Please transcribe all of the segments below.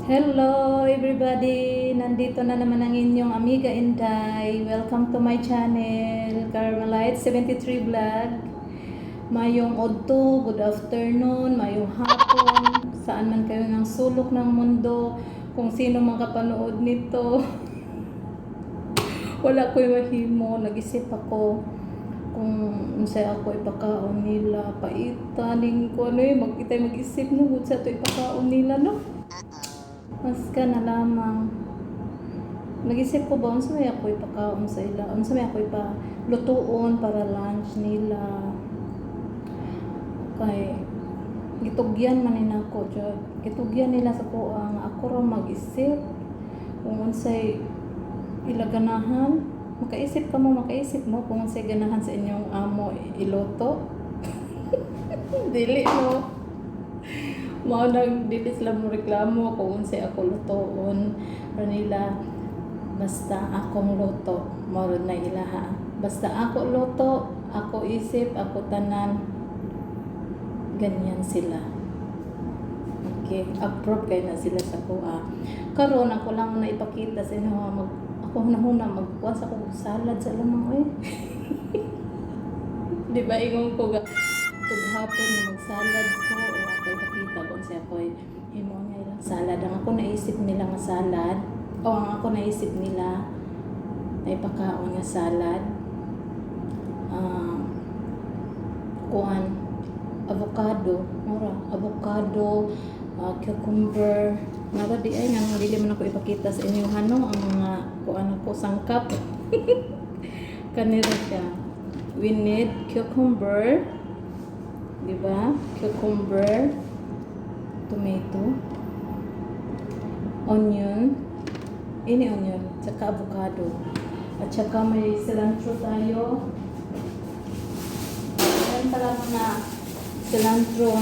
Hello everybody! Nandito na naman ang inyong amiga Inday. Welcome to my channel, Carmelite 73 Vlog. Mayong odto, good afternoon, mayong hapon, saan man kayo ng sulok ng mundo, kung sino man kapanood nito. Wala ko'y mahimo, nag-isip ako kung unsay ako ipakaon nila, paitaning ko mag-isip no, kung sa ito ipakaon nila no. Mas ka na lamang. Nag-isip ko ba, unsa may ako ipakaon sa ila? Unsa may ako ipalutuon para lunch nila? Kay gitugyan man nila ako, jud. Gitugyan nila sa ko ang ako ra mag-isip kung unsay ila ganahan. Makaisip mo kung unsay ganahan sa inyong amo iluto. Dili no. Mao nang dili sila mo reklamo kung unsay ako lutoon para nila basta akong luto mao na ilaha. Basta ako luto, ako isip, ako tanan, ganyan sila. Okay, approve kay na sila sa kuha. Karon ako lang na ipakita sa inyo ako na magkuha sa kong salad sa lamang di ba ingon ko ga tughapon na magsalad ko o ako ipakita kung siya ko himo nga ilang salad. Ang ako naisip nila nga salad o ang ako naisip nila na ipakaon nga salad kuan avocado, cucumber nga di ay nga dili man ako ipakita sa inyo ang mga kuan ako sangkap kanira siya. We need cucumber, diba? Cucumber, tomato, onion, onion, tsaka avocado. At tsaka may cilantro tayo. Ayan pala na cilantro.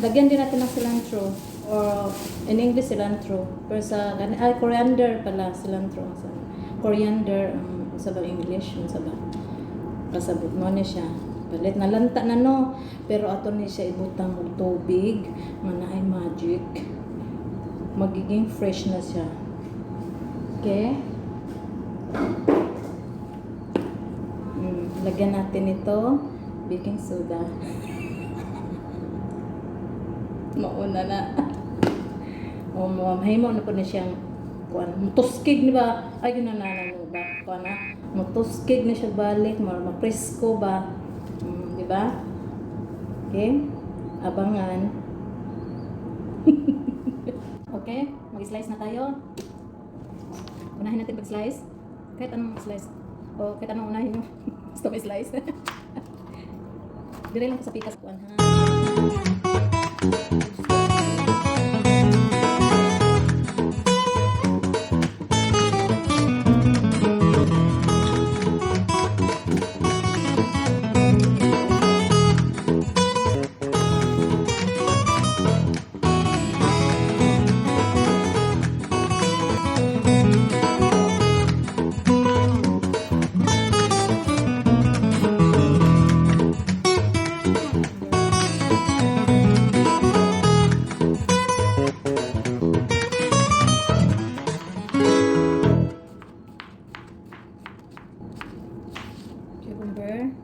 Lagyan din natin ng cilantro. Or in English, cilantro. Pero sa, coriander pala, cilantro. Coriander, sa ba English? Sa ba? Kasabot mo na siya. Palit na lanta na no. Pero ato ni siya ibutang og tubig. Manaay magic. Magiging fresh na siya. Okay? Lagyan natin ito. Baking soda. Mauna na. O mahimo na po na siyang kuan. Mutuskig ni ba? Ay yun na ba? Kuan na. Mutuskig na siya balik. Mapresko ba? Di ba? Okay? Abangan. Okay? Mag-slice na tayo. Unahin natin pag-slice. Kahit anong slice. O kahit anong unahin nyo. Gusto slice. Dire lang ko sa pikas kuan ha. Cucumber.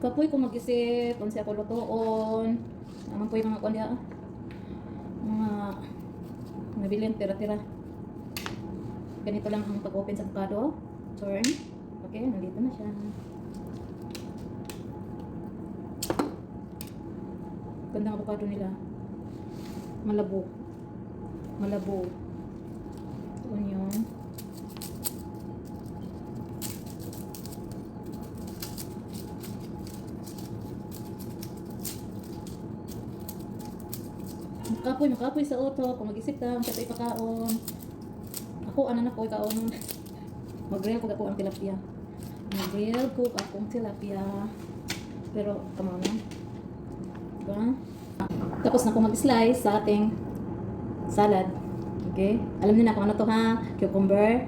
Kapoy ko mag-isip kung siya ko lutoon. Naman po yung mga kuan diha. Mga nabilin tira-tira. Ganito lang ang pag-open sa avocado. Turn. Okay, nandito na siya. Gandang avocado nila. Malabo. Onion. Makapoy sa auto. Kung mag-isip ka, kung ito ipakaon. Ako, na ko ikaon. Mag-grill ko ako ang tilapia. Pero, come on na. Diba? Tapos na ako mag-slice sa ating salad. Okay? Alam niyo na kung ano to ha? Cucumber,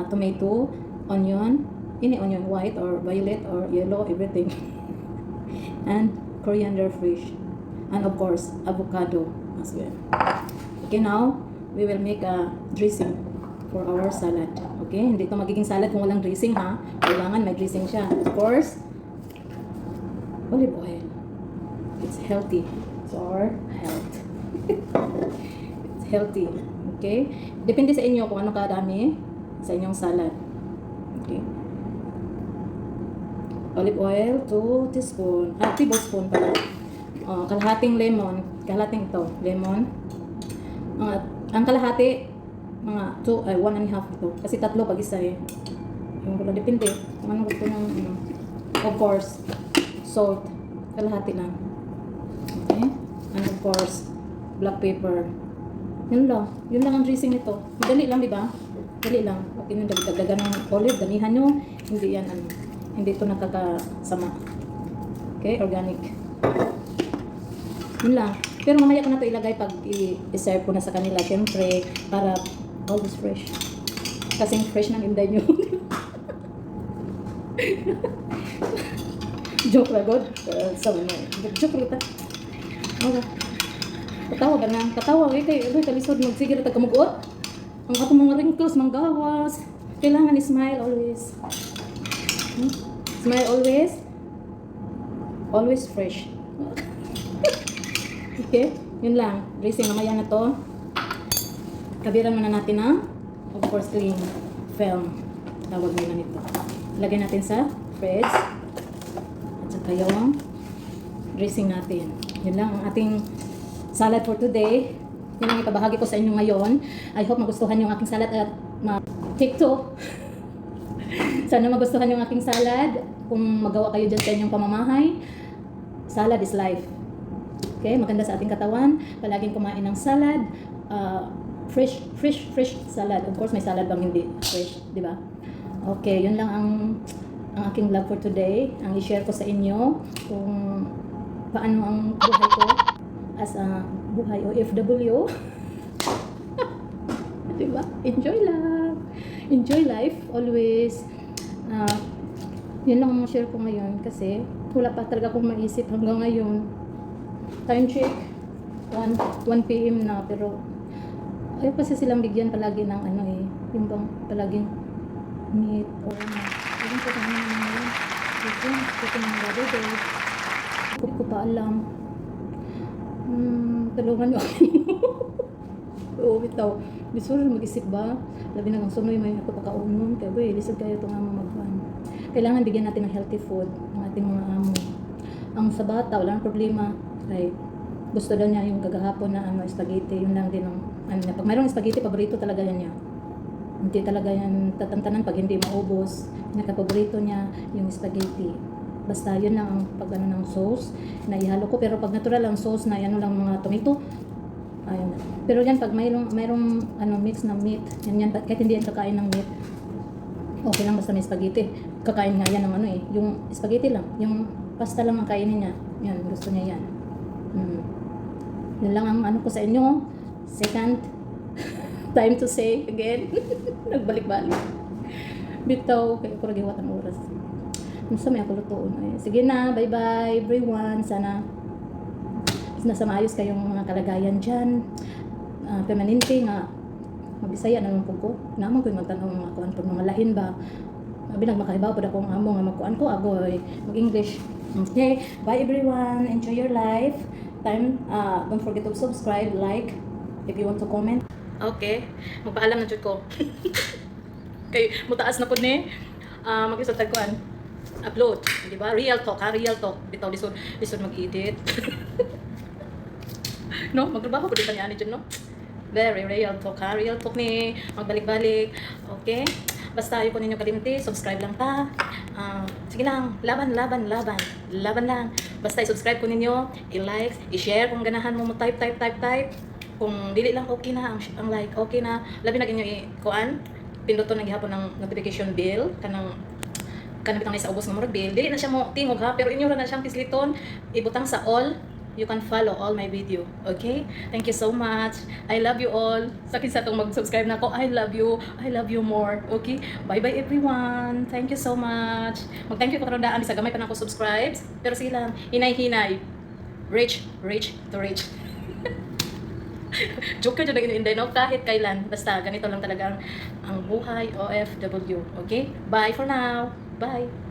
tomato, onion, any onion, white or violet or yellow, everything. And coriander fresh. And of course, avocado as well. Okay, now we will make a dressing for our salad. Okay, hindi ito magiging salad kung walang dressing ha. Kailangan may dressing siya. Of course, olive oil. It's healthy. It's our health. It's healthy. Okay? Depende sa inyo kung ano kadami sa inyong salad. Okay. Olive oil, 2 teaspoon. 3 tablespoon pala. Kalahating lemon. Kalahating ito. Lemon. Ang kalahati, mga 1.5 ito. Kasi 3 pag isa eh. Yung wala, depende. Kung ano gusto ng, of course, salt. Kalahati lang. Okay? And of course, black pepper. Yun lang. Yun lang ang dressing nito. Madali lang, di ba? Dali lang. Okay, yung dagdagan ng olive, damihan nyo. Hindi yan, hindi ito nakakasama. Okay? Organic. Yun lang. Pero mamaya ko na ito ilagay pag i-serve ko na sa kanila. Siyempre, para always fresh. Kasing fresh ng inday nyo. Joke lang, God. Joke lang. Okay. Katawa ka na. Katawa. Kaya kalisod. Magsigil at kamugot. Ang atong mga wrinkles, manggawas. Kailangan smile always. Smile always. Always fresh. Okay? Yun lang. Dressing. Mamaya na to. Kabiran muna natin ang, of course, cling film. Tawag nila nito. Lagay natin sa fridge. At saka yung dressing natin. Yun lang ang ating salad for today. Yun ang ipabahagi ko sa inyo ngayon. I hope magustuhan yung aking salad at ma-take to. Sana magustuhan yung aking salad. Kung magawa kayo dyan sa inyong pamamahay, salad is life. Okay? Maganda sa ating katawan. Palaging kumain ng salad. Fresh salad. Of course, may salad bang hindi fresh, di ba? Okay, yun lang ang aking vlog for today. Ang i-share ko sa inyo kung paano ang buhay ko as a buhay OFW. Diba? Enjoy lang. Enjoy life always. Yun lang ang share ko ngayon kasi wala pa talaga akong maisip hanggang ngayon. Time check 1 PM na, pero ayaw kasi silang bigyan palagi ng yung bang palaging meat or ayun ko kami naman ngayon. Ito ng other day. Hindi ko pa alam. Tulungan nyo ako. Oo, bitaw. Bisuro mag-isip ba? Labi na kang sunoy, may ako pakaunon. Kaya boy, lisod kayo itong amo magwan. Kailangan bigyan natin ng healthy food ang ating mga amo. Ang sa bata, wala nang problema. Like, gusto daw niya yung kagahapon na spaghetti. Yun lang din ang, pag mayroong spaghetti, paborito talaga yan niya. Hindi talaga yan tatantanan pag hindi maubos. Pinaka-paborito niya yung spaghetti. Basta yun lang ang pag ng sauce na ihalo ko. Pero pag natural ang sauce na yan lang mga tomato, ayun. Pero yan pag mayroong mix na meat, yan kahit hindi yan kakain ng meat, okay lang basta may spaghetti. Kakain nga yan ng yung spaghetti lang, yung pasta lang ang kainin niya. Yan, gusto niya yan. Yun lang ang ko sa inyo. Second time to say again. Nagbalik-balik. Bitaw, kaya ko ragiwat ang oras. Nasa may ako lutoon. Sige na, bye-bye everyone. Sana nasa maayos kayong mga kalagayan dyan. Permanente nga. Mabisaya naman po ko. Naman ko yung magtanong mga kuan po mga lahin ba. Binag makahibaw po na kung amo nga magkuan ko. Agoy mag-English. Okay, bye everyone. Enjoy your life. Don't forget to subscribe, like, if you want to comment. Okay, magpaalam na dyan ko. Okay, mutaas na po ni. Mag-isot tagkuan. Upload, di ba? Real talk, real talk. Bitaw lisod mag-edit. No, magtrabaho ko din niya ni dyan, no? Very real talk, real talk ni. Magbalik-balik. Okay? Basta ayaw ko ninyo kalimti, subscribe lang ta. Sige lang, laban lang. Basta i-subscribe ko ninyo, i-like, i-share kung ganahan mo type. Kung dili lang okay na ang like, okay na. Labi na inyo i-kuan, pinduton ng gihapon ng notification bell kanang bitang sa ubos ng murag bill. Dili na siya mo tingog ha, pero inyo ra na siyang pisliton, ibutang sa all you can follow all my video. Okay? Thank you so much. I love you all. Sa kinsa tong mag-subscribe na ko, I love you. I love you more. Okay? Bye-bye everyone. Thank you so much. Mag-thank you ko karon daan sa gamay pa na ko subscribes. Pero silang hinay-hinay. Rich to rich. Joke ka dyan ang ininday, no? Kahit kailan. Basta ganito lang talaga ang buhay OFW. Okay? Bye for now. Bye.